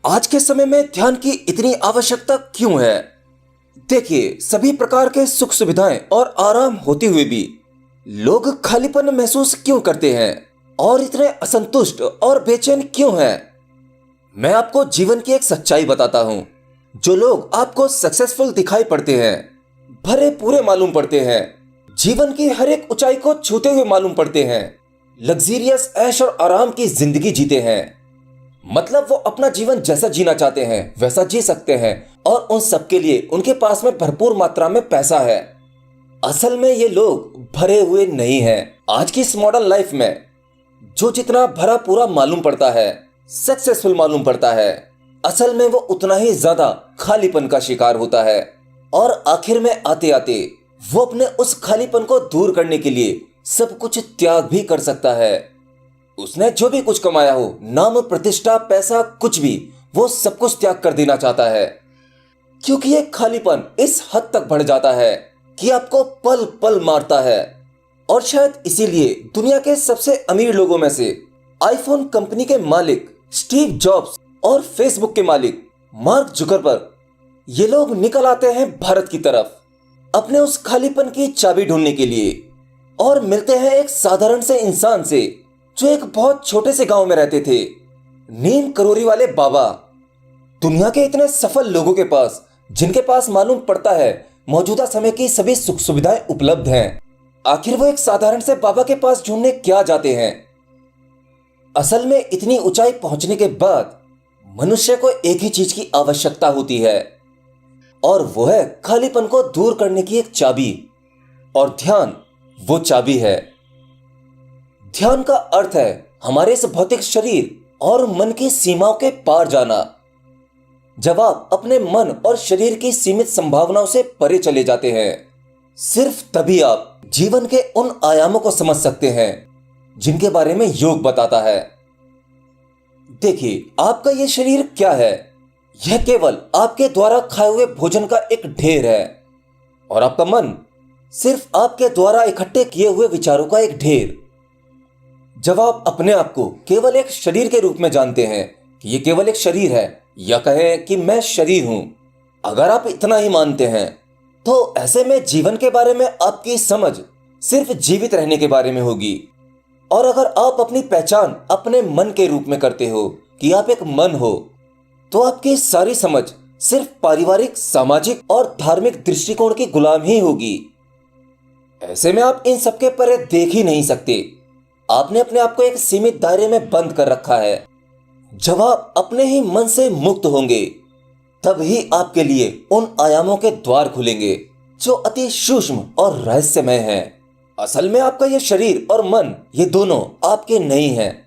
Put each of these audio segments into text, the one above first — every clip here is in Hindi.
आज के समय में ध्यान की इतनी आवश्यकता क्यों है? देखिए, सभी प्रकार के सुख सुविधाएं और आराम होते हुए भी लोग खालीपन महसूस क्यों करते हैं और इतने असंतुष्ट और बेचैन क्यों हैं? मैं आपको जीवन की एक सच्चाई बताता हूं। जो लोग आपको सक्सेसफुल दिखाई पड़ते हैं, भरे पूरे मालूम पड़ते हैं, जीवन की हर एक ऊंचाई को छूते हुए मालूम पड़ते हैं, लग्जीरियस ऐश और आराम की जिंदगी जीते हैं, मतलब वो अपना जीवन जैसा जीना चाहते हैं वैसा जी सकते हैं और उन सब के लिए उनके पास में भरपूर मात्रा में पैसा है। असल में ये लोग भरे हुए नहीं हैं। आज की इस मॉडर्न लाइफ में जो जितना भरा पूरा मालूम पड़ता है, सक्सेसफुल मालूम पड़ता है, असल में वो उतना ही ज्यादा खालीपन का शिकार होता है और आखिर में आते आते वो अपने उस खालीपन को दूर करने के लिए सब कुछ त्याग भी कर सकता है। उसने जो भी कुछ कमाया हो, नाम प्रतिष्ठा पैसा कुछ भी, वो सब कुछ त्याग कर देना चाहता है, क्योंकि ये खालीपन इस हद तक बढ़ जाता है कि आपको पल पल मारता है। और शायद इसीलिए दुनिया के सबसे अमीर लोगों में से आईफोन कंपनी के मालिक स्टीव जॉब्स और फेसबुक के मालिक मार्क जुकरबर्ग, ये लोग निकल आते हैं भारत की तरफ अपने उस खालीपन की चाबी ढूंढने के लिए और मिलते हैं एक साधारण से इंसान से जो एक बहुत छोटे से गांव में रहते थे, नीम करोरी वाले बाबा। दुनिया के इतने सफल लोगों के पास, जिनके पास मालूम पड़ता है मौजूदा समय की सभी सुख सुविधाएं उपलब्ध हैं, आखिर वो एक साधारण से बाबा के पास ढूंढने क्या जाते हैं? असल में इतनी ऊंचाई पहुंचने के बाद मनुष्य को एक ही चीज की आवश्यकता होती है और वो है खालीपन को दूर करने की एक चाबी। और ध्यान वो चाबी है। ध्यान का अर्थ है हमारे इस भौतिक शरीर और मन की सीमाओं के पार जाना। जब आप अपने मन और शरीर की सीमित संभावनाओं से परे चले जाते हैं, सिर्फ तभी आप जीवन के उन आयामों को समझ सकते हैं जिनके बारे में योग बताता है। देखिए, आपका यह शरीर क्या है? यह केवल आपके द्वारा खाए हुए भोजन का एक ढेर है और आपका मन सिर्फ आपके द्वारा इकट्ठे किए हुए विचारों का एक ढेर। जब आप अपने आप को केवल एक शरीर के रूप में जानते हैं कि यह केवल एक शरीर है, या कहें कि मैं शरीर हूं, अगर आप इतना ही मानते हैं तो ऐसे में जीवन के बारे में आपकी समझ सिर्फ जीवित रहने के बारे में होगी। और अगर आप अपनी पहचान अपने मन के रूप में करते हो कि आप एक मन हो, तो आपकी सारी समझ सिर्फ पारिवारिक, सामाजिक और धार्मिक दृष्टिकोण की गुलाम ही होगी। ऐसे में आप इन सबके परे देख ही नहीं सकते। आपने अपने आप को एक सीमित दायरे में बंद कर रखा है। जब आप अपने ही मन से मुक्त होंगे, तब ही आपके लिए उन आयामों के द्वार खुलेंगे जो अति सूक्ष्म और रहस्यमय हैं। असल में आपका ये शरीर और मन, ये दोनों आपके नहीं हैं।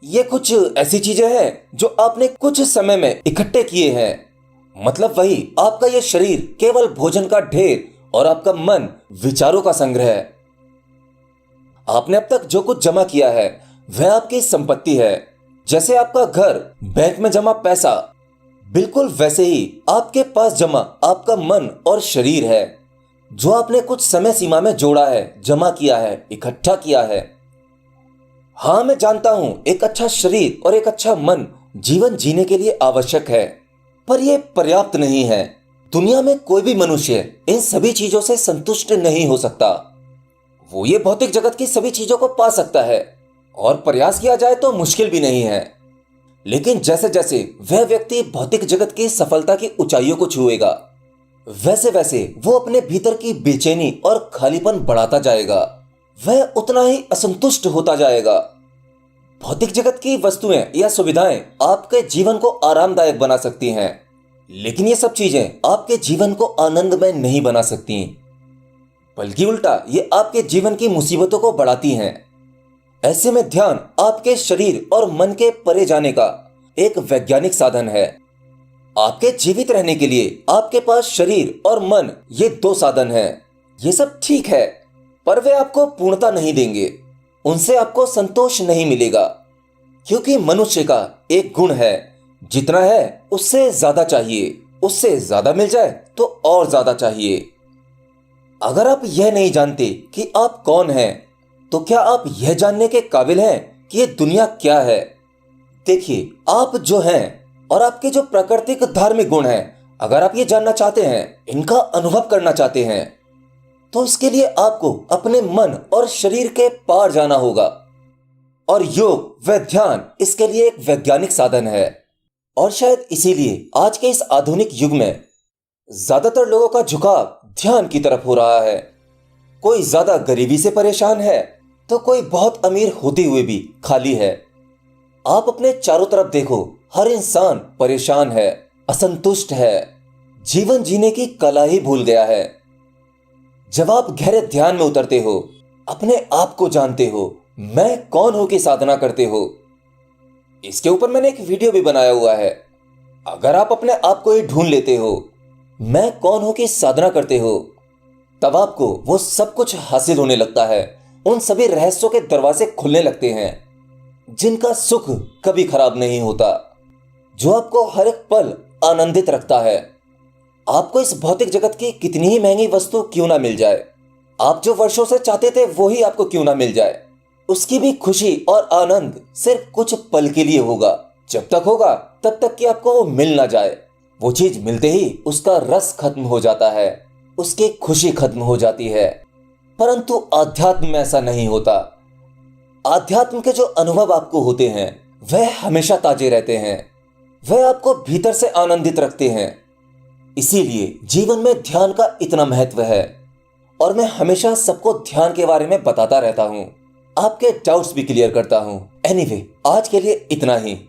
ये कुछ ऐसी चीजें हैं जो आपने कुछ समय में इकट्ठे किए हैं। मतलब वही, आपका ये शरीर केवल भोजन का ढेर और आपका मन विचारों का संग्रह है। आपने अब तक जो कुछ जमा किया है वह आपकी संपत्ति है। जैसे आपका घर, बैंक में जमा पैसा, बिल्कुल वैसे ही आपके पास जमा आपका मन और शरीर है, जो आपने कुछ समय सीमा में जोड़ा है, जमा किया है, इकट्ठा किया है। हाँ, मैं जानता हूं एक अच्छा शरीर और एक अच्छा मन जीवन जीने के लिए आवश्यक है, पर यह पर्याप्त नहीं है। दुनिया में कोई भी मनुष्य इन सभी चीजों से संतुष्ट नहीं हो सकता। वो ये भौतिक जगत की सभी चीजों को पा सकता है और प्रयास किया जाए तो मुश्किल भी नहीं है, लेकिन जैसे जैसे वह व्यक्ति भौतिक जगत की सफलता की ऊंचाइयों को छुएगा, वैसे वैसे वो अपने भीतर की बेचैनी और खालीपन बढ़ाता जाएगा। वह उतना ही असंतुष्ट होता जाएगा। भौतिक जगत की वस्तुएं या सुविधाएं आपके जीवन को आरामदायक बना सकती हैं, लेकिन ये सब चीजें आपके जीवन को आनंदमय नहीं बना सकती, बल्कि उल्टा ये आपके जीवन की मुसीबतों को बढ़ाती हैं। ऐसे में ध्यान आपके शरीर और मन के परे जाने का एक वैज्ञानिक साधन है। आपके जीवित रहने के लिए आपके पास शरीर और मन, ये दो साधन हैं। ये सब ठीक है, पर वे आपको पूर्णता नहीं देंगे। उनसे आपको संतोष नहीं मिलेगा, क्योंकि मनुष्य का एक गुण है, जितना है उससे ज्यादा चाहिए। उससे ज्यादा मिल जाए तो और ज्यादा चाहिए। अगर आप यह नहीं जानते कि आप कौन हैं, तो क्या आप यह जानने के काबिल हैं कि यह दुनिया क्या है? देखिए, आप जो हैं और आपके जो प्राकृतिक धार्मिक गुण हैं, अगर आप ये जानना चाहते हैं, इनका अनुभव करना चाहते हैं, तो इसके लिए आपको अपने मन और शरीर के पार जाना होगा। और योग व ध्यान इसके लिए एक वैज्ञानिक साधन है। और शायद इसीलिए आज के इस आधुनिक युग में ज्यादातर लोगों का झुकाव ध्यान की तरफ हो रहा है। कोई ज्यादा गरीबी से परेशान है, तो कोई बहुत अमीर होते हुए भी खाली है। आप अपने चारों तरफ देखो, हर इंसान परेशान है, असंतुष्ट है, जीवन जीने की कला ही भूल गया है। जब आप गहरे ध्यान में उतरते हो, अपने आप को जानते हो, मैं कौन हूं की साधना करते हो, इसके ऊपर मैंने एक वीडियो भी बनाया हुआ है। अगर आप अपने आप को ही ढूंढ लेते हो, मैं कौन हूं की साधना करते हो, तब आपको वो सब कुछ हासिल होने लगता है। उन सभी रहस्यों के दरवाजे खुलने लगते हैं जिनका सुख कभी खराब नहीं होता, जो आपको हर एक पल आनंदित रखता है। आपको इस भौतिक जगत की कितनी ही महंगी वस्तु क्यों ना मिल जाए, आप जो वर्षों से चाहते थे वो ही आपको क्यों ना मिल जाए, उसकी भी खुशी और आनंद सिर्फ कुछ पल के लिए होगा। जब तक होगा तब तक कि आपको वो मिल ना जाए। वो चीज मिलते ही उसका रस खत्म हो जाता है, उसकी खुशी खत्म हो जाती है। परंतु आध्यात्म में ऐसा नहीं होता। आध्यात्म के जो अनुभव आपको होते हैं वह हमेशा ताजे रहते हैं, वह आपको भीतर से आनंदित रखते हैं। इसीलिए जीवन में ध्यान का इतना महत्व है और मैं हमेशा सबको ध्यान के बारे में बताता रहता हूं, आपके डाउट्स भी क्लियर करता हूं। एनीवे, आज के लिए इतना ही।